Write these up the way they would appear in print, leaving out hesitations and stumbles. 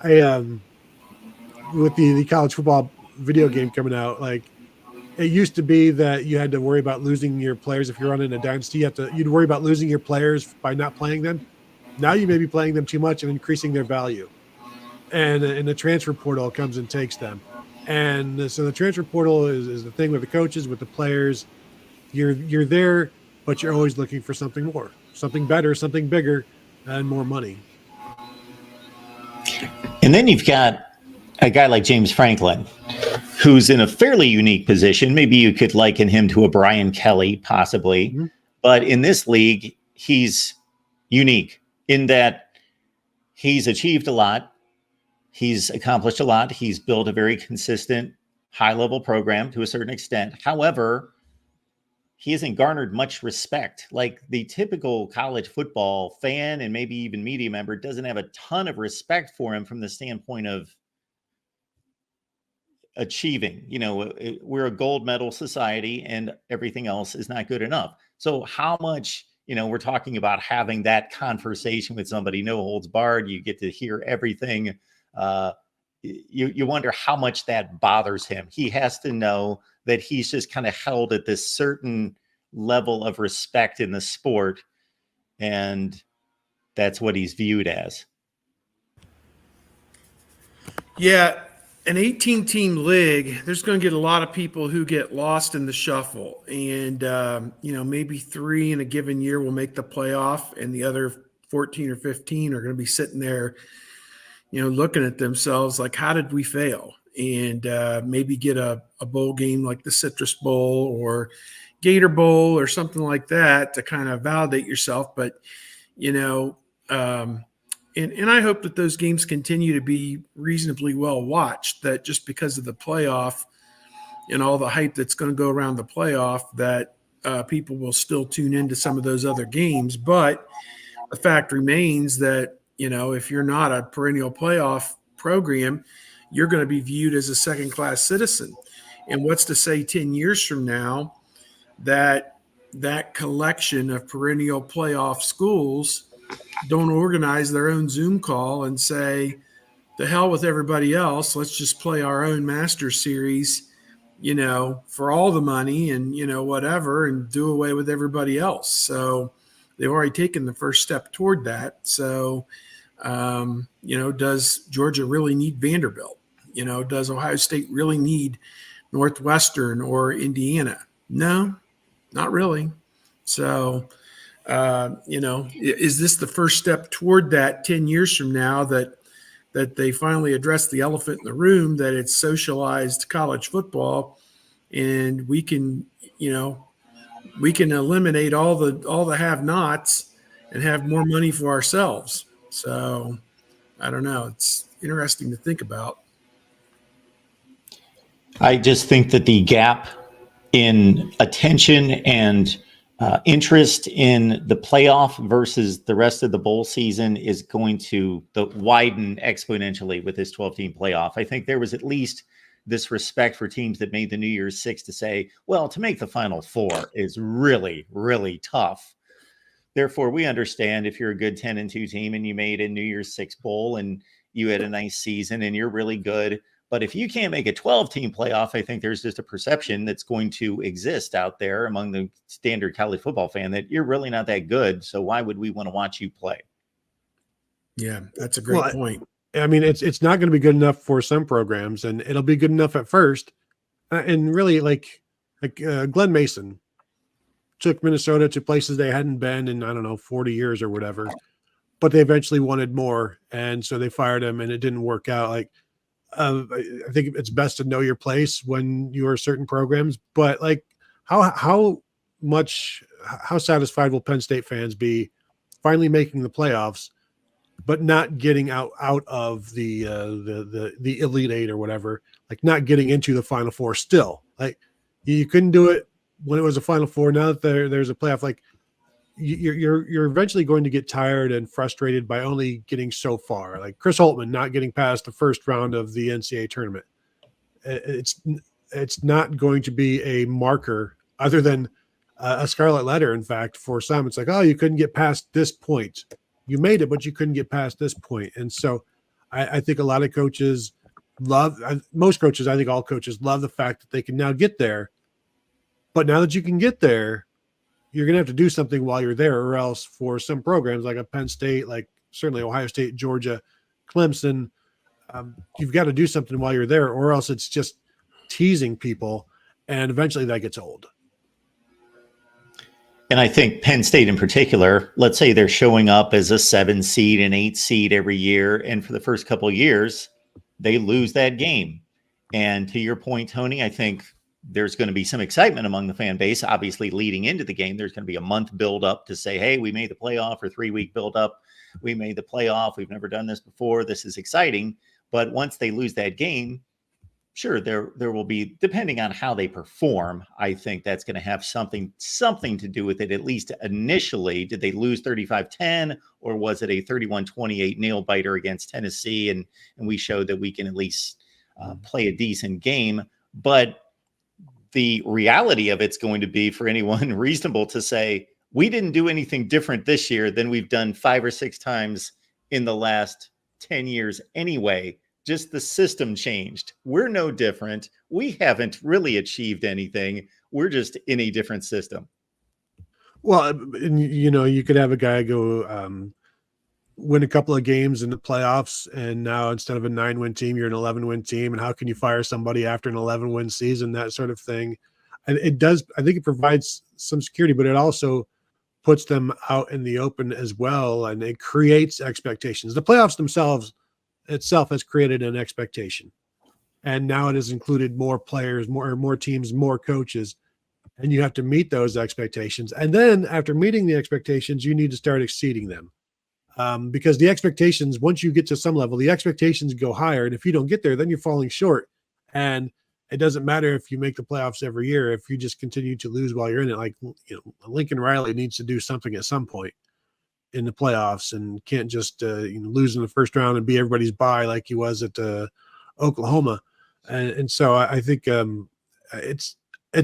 I with the college football video game coming out, like it used to be that you had to worry about losing your players if you're running a dynasty. You'd worry about losing your players by not playing them. Now you may be playing them too much and increasing their value, and the transfer portal comes and takes them. And so the transfer portal is the thing with the coaches, with the players. You're there, but you're always looking for something more, something better, something bigger, and more money. And then you've got a guy like James Franklin, who's in a fairly unique position. Maybe you could liken him to a Brian Kelly, possibly. Mm-hmm. But in this league, he's unique in that he's achieved a lot. He's accomplished a lot. He's built a very consistent, high-level program to a certain extent. However, he hasn't garnered much respect. Like the typical college football fan and maybe even media member doesn't have a ton of respect for him from the standpoint of achieving. You know, we're a gold medal society and everything else is not good enough. So how much, you know, we're talking about having that conversation with somebody, no holds barred, you get to hear everything. You wonder how much that bothers him. He has to know that he's just kind of held at this certain level of respect in the sport, and that's what he's viewed as. Yeah, an 18-team league, there's going to get a lot of people who get lost in the shuffle. And, you know, maybe 3 in a given year will make the playoff, and the other 14 or 15 are going to be sitting there, you know, looking at themselves like, how did we fail? And maybe get a bowl game like the Citrus Bowl or Gator Bowl or something like that to kind of validate yourself. But, you know, and I hope that those games continue to be reasonably well watched, that just because of the playoff and all the hype that's going to go around the playoff, that people will still tune into some of those other games. But the fact remains that, you know, if you're not a perennial playoff program, you're going to be viewed as a second-class citizen. And what's to say 10 years from now that that collection of perennial playoff schools don't organize their own Zoom call and say, the hell with everybody else, let's just play our own master series, you know, for all the money and, you know, whatever, and do away with everybody else. So they've already taken the first step toward that. So, you know, does Georgia really need Vanderbilt? You know, does Ohio State really need Northwestern or Indiana? No, not really. So, you know, is this the first step toward that 10 years from now that they finally address the elephant in the room, that it's socialized college football, and we can, you know, we can eliminate all the have-nots and have more money for ourselves. So I don't know. It's interesting to think about. I just think that the gap in attention and interest in the playoff versus the rest of the bowl season is going to widen exponentially with this 12-team playoff. I think there was at least this respect for teams that made the New Year's Six to say, well, to make the Final Four is really, really tough. Therefore, we understand if you're a good 10-2 team and you made a New Year's Six bowl and you had a nice season and you're really good. But if you can't make a 12-team playoff, I think there's just a perception that's going to exist out there among the standard college football fan that you're really not that good. So why would we want to watch you play? Yeah, that's a great point. I mean, it's not going to be good enough for some programs, and it'll be good enough at first. And really, like Glenn Mason took Minnesota to places they hadn't been in, I don't know, 40 years or whatever. But they eventually wanted more, and so they fired him, and it didn't work out. Like, I think it's best to know your place when you are certain programs, but like how satisfied will Penn State fans be finally making the playoffs, but not getting out of the Elite Eight or whatever, like not getting into the Final Four still. Like you couldn't do it when it was a Final Four. Now that there's a playoff, like you're eventually going to get tired and frustrated by only getting so far. Like Chris Holtmann not getting past the first round of the NCAA tournament. It's not going to be a marker other than a scarlet letter. In fact, for some, it's like, oh, you couldn't get past this point. You made it, but you couldn't get past this point. And so I think a lot of coaches most coaches, I think all coaches love the fact that they can now get there. But now that you can get there, you're going to have to do something while you're there, or else for some programs like a Penn State, like certainly Ohio State, Georgia, Clemson, you've got to do something while you're there, or else it's just teasing people, and eventually that gets old. And I think Penn State in particular, let's say they're showing up as a 7 seed and 8 seed every year, and for the first couple of years, they lose that game. And to your point, Tony, I think there's going to be some excitement among the fan base. Obviously, leading into the game, there's going to be a month build up to say, hey, we made the playoff, or 3-week build up. We made the playoff. We've never done this before. This is exciting. But once they lose that game, sure, there will be, depending on how they perform, I think that's going to have something to do with it, at least initially. Did they lose 35-10, or was it a 31-28 nail biter against Tennessee? And we showed that we can at least play a decent game. But the reality of it's going to be, for anyone reasonable to say, we didn't do anything different this year than we've done 5 or 6 times in the last 10 years anyway. Just the system changed. We're no different. We haven't really achieved anything. We're just in a different system. Well, you could have a guy go win a couple of games in the playoffs, and now instead of a 9-win team, you're an 11-win team. And how can you fire somebody after an 11-win season? That sort of thing. And it does. I think it provides some security, but it also puts them out in the open as well, and it creates expectations. The playoffs themselves itself has created an expectation, and now it has included more players, more teams, more coaches, and you have to meet those expectations. And then after meeting the expectations, you need to start exceeding them, because the expectations, once you get to some level, the expectations go higher, and if you don't get there, then you're falling short. And it doesn't matter if you make the playoffs every year if you just continue to lose while you're in it. Like, Lincoln Riley needs to do something at some point in the playoffs, and can't just lose in the first round and be everybody's bye like he was at Oklahoma. And so I think it's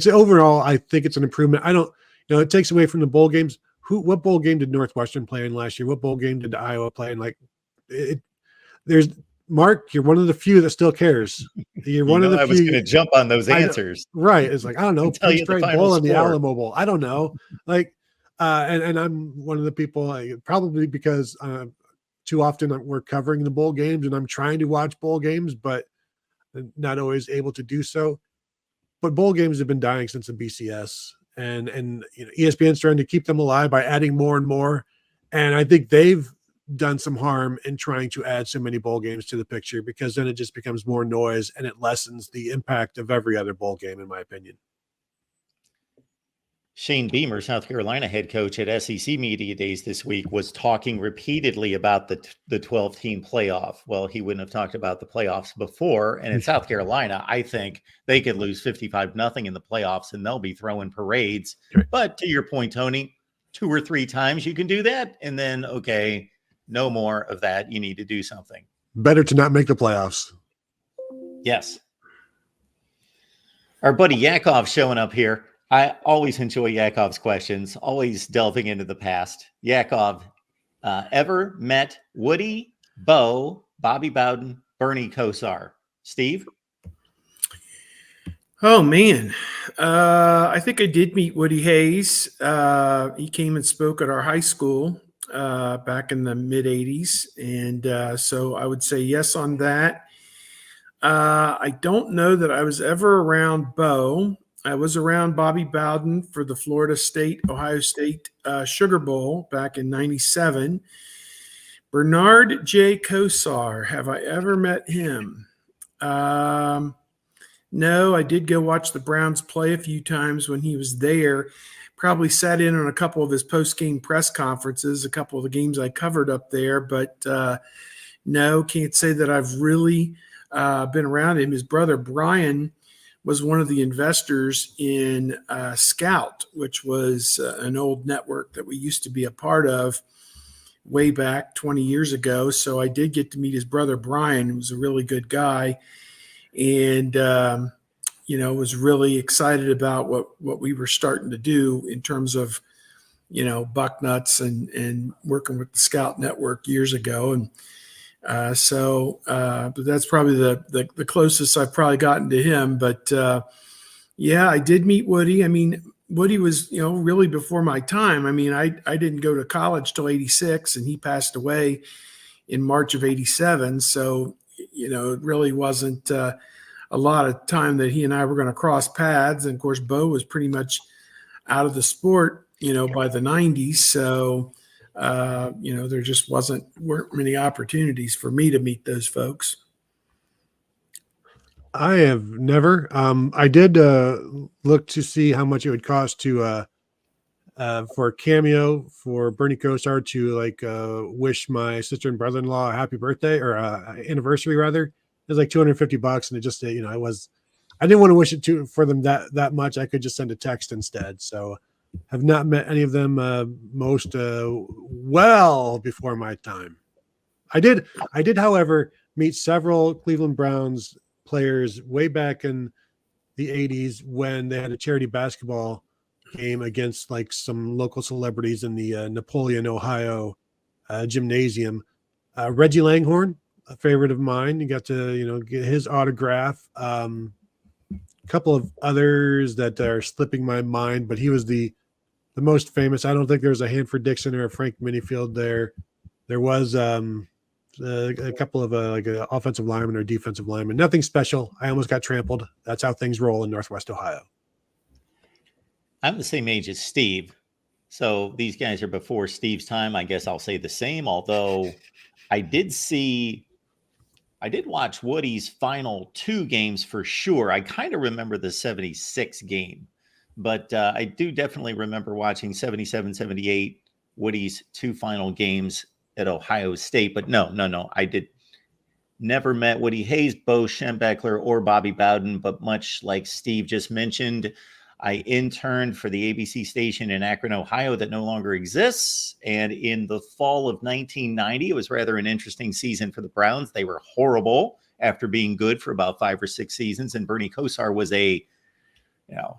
overall, I think it's an improvement. I don't, it takes away from the bowl games. What bowl game did Northwestern play in last year? What bowl game did Iowa play in? Like, there's Mark, you're one of the few that still cares. You're one of the few. I was going to jump on those answers. Right. It's like, I don't know, Tell you the final Bowl and the score. Alamo Bowl. I don't know. Like, and I'm one of the people, probably because too often we're covering the bowl games, and I'm trying to watch bowl games, but not always able to do so. But bowl games have been dying since the BCS, and ESPN's trying to keep them alive by adding more and more. And I think they've done some harm in trying to add so many bowl games to the picture, because then it just becomes more noise, and it lessens the impact of every other bowl game, in my opinion. Shane Beamer, South Carolina head coach at SEC Media Days this week, was talking repeatedly about the 12-team playoff. Well, he wouldn't have talked about the playoffs before. And in South Carolina, I think they could lose 55-0 in the playoffs, and they'll be throwing parades. Right. But to your point, Tony, 2 or 3 times you can do that, and then, okay, no more of that. You need to do something. Better to not make the playoffs. Yes. Our buddy Yakov showing up here. I always enjoy Yakov's questions, always delving into the past. Yakov, ever met Woody, Bo, Bobby Bowden, Bernie Kosar? Steve? Oh, man. I think I did meet Woody Hayes. He came and spoke at our high school back in the mid-'80s. And so I would say yes on that. I don't know that I was ever around Bo. I was around Bobby Bowden for the Florida State, Ohio State Sugar Bowl back in '97. Bernard J. Kosar, have I ever met him? No, I did go watch the Browns play a few times when he was there. Probably sat in on a couple of his post-game press conferences, a couple of the games I covered up there. But no, can't say that I've really been around him. His brother, Brian, was one of the investors in Scout, which was an old network that we used to be a part of way back 20 years ago. So I did get to meet his brother, Brian, who was a really good guy, and, was really excited about what we were starting to do in terms of, Bucknuts and working with the Scout network years ago. And But that's probably the closest I've probably gotten to him. But yeah, I did meet Woody. I mean, Woody was, really before my time. I mean, I didn't go to college till 86, and he passed away in March of 87. So, it really wasn't a lot of time that he and I were going to cross paths. And of course, Bo was pretty much out of the sport, by the 90s. So, there just weren't many opportunities for me to meet those folks. I have never. I did look to see how much it would cost to for a cameo for Bernie Kosar to wish my sister and brother-in-law a happy birthday or anniversary rather. It was like $250, and it just it was. I didn't want to wish it for them that much. I could just send a text instead. So, have not met any of them. Most well before my time. I did, however, meet several Cleveland Browns players way back in the 80s when they had a charity basketball game against like some local celebrities in the Napoleon, Ohio gymnasium. Reggie Langhorne, a favorite of mine, you got to get his autograph. A couple of others that are slipping my mind, but he was the most famous. I don't think there was a Hanford Dixon or a Frank Minifield there. There was a couple of like an offensive lineman or defensive lineman. Nothing special. I almost got trampled. That's how things roll in Northwest Ohio. I'm the same age as Steve. So these guys are before Steve's time. I guess I'll say the same, although I did watch Woody's final 2 games for sure. I kind of remember the 76 game, but I do definitely remember watching 77, 78, Woody's 2 final games at Ohio State. But no, I did never met Woody Hayes, Bo Schembechler, or Bobby Bowden. But much like Steve just mentioned, I interned for the ABC station in Akron, Ohio that no longer exists. And in the fall of 1990, it was rather an interesting season for the Browns. They were horrible after being good for about 5 or 6 seasons. And Bernie Kosar was a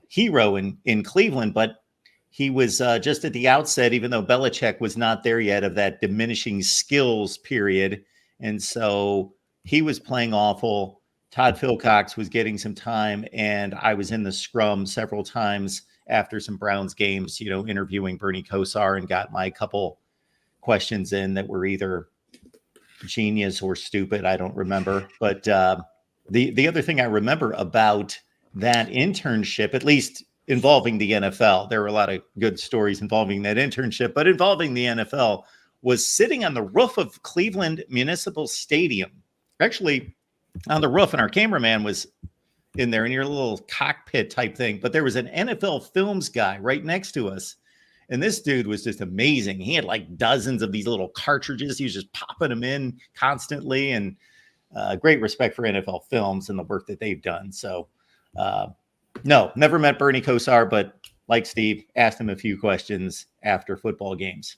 hero in Cleveland, but he was just at the outset, even though Belichick was not there yet, of that diminishing skills period. And so he was playing awful. Todd Philcox was getting some time, and I was in the scrum several times after some Browns games, interviewing Bernie Kosar, and got my couple questions in that were either genius or stupid. I don't remember. But the other thing I remember about that internship, at least involving the NFL, there were a lot of good stories involving that internship, but involving the NFL, was sitting on the roof of Cleveland Municipal Stadium, actually on the roof, and our cameraman was in there near a little cockpit type thing, but there was an NFL Films guy right next to us. And this dude was just amazing. He had like dozens of these little cartridges. He was just popping them in constantly, and great respect for NFL Films and the work that they've done. So no, never met Bernie Kosar, but like Steve, asked him a few questions after football games.